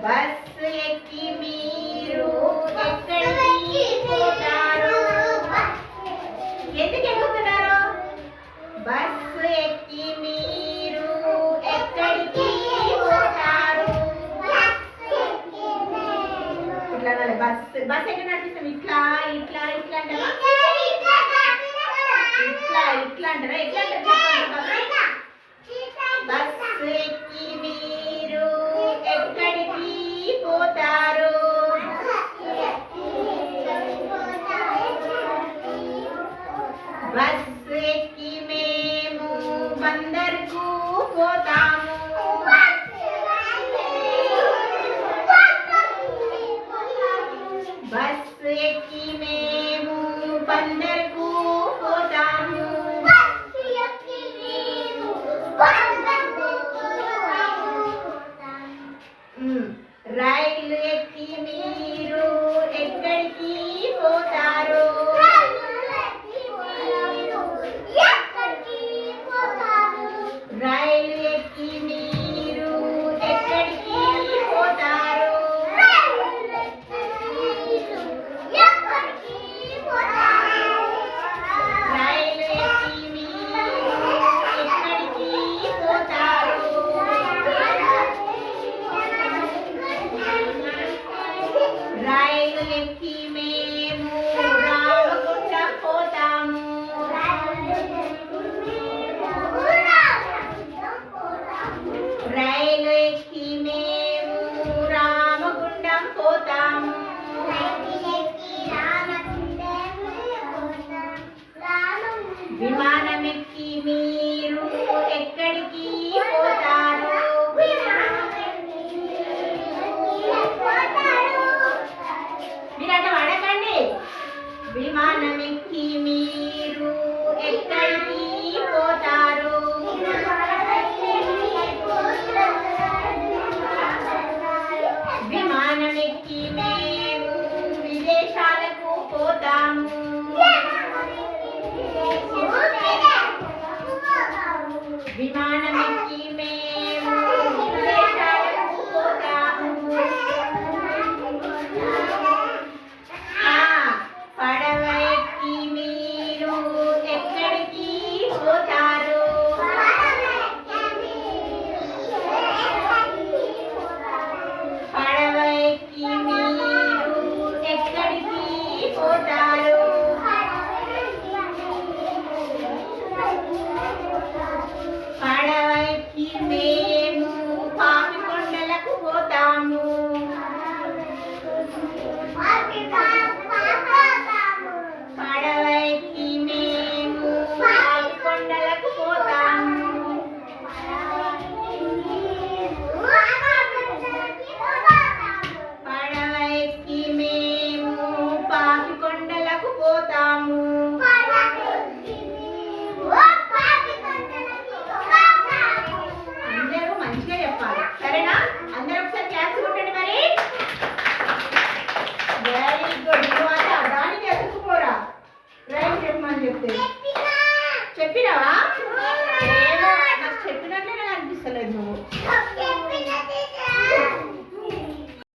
Bus ఎక్కి మీరు ఎక్కడికి పోతారు? ఎందుకు ఎక్కుతున్నారు? బస్సు ఎక్కి మీరు ఎక్కడికి పోతారు? ఇట్లా బస్సు బస్సు ఎక్కడ నడిపిస్తాం? ఇట్లా ఇట్లా ఇట్లా అంటారా? ఇట్లా ఇట్లా అంటారా? ఎట్లా అంటారు? బస్సు ఎక్కి మీరు ఎక్కడికి పోతారు? బస్సు ఎక్కి మేము బందర్కు పోతాము. బస్సు ఎక్కి మేము బందర్కు పోతాము. రైలు ఎక్కి మీరు ఎక్కడికి పోతారు? రైలు ఎక్కి మీరు ఎక్కడికి పోతారు? రైలు ఎక్కి మీరు ఎక్కడికి పోతారు? రైలు ఎక్కి మేము రామగుండం పోతాము. రైలు ఎక్కి మేము రామగుండం పోతాము. విమానం ఎక్కి మీరు ఎక్కడికి పోతారు? మీరంటే అడగండి. విమానం ఎక్కి మీరు ఎక్కడికి పోతారు? విమానం ఎక్కి మేము విదేశాలకు పోతాము. విమానం ఎక్కి మేము విదేశాలకు పోతాము. పడవ ఎక్కి మీరు ఎక్కడికి పోతారు? పడవ ఎక్కి మీరు ఎక్కడికి పోతారు? పడవ ఎక్కి మేము పాపికొండలకు పోతాము. పడవ ఎక్కి మేము పాపికొండలకు పోతాము. పడవ ఎక్కి మేము పాపికొండలకు పోతాము. అందరూ మంచిగా చెప్పాలి, సరేనా? అందరూ ఒకసారి క్లాస్ కొట్టండి మరి. Very good. దానికి ఎత్తుకుపోరా రైట్ చెప్పమని చెప్తే చెప్పినావా? ఏమో నాకు చెప్పినట్లే నాకు అనిపిస్తలేదు నువ్వు.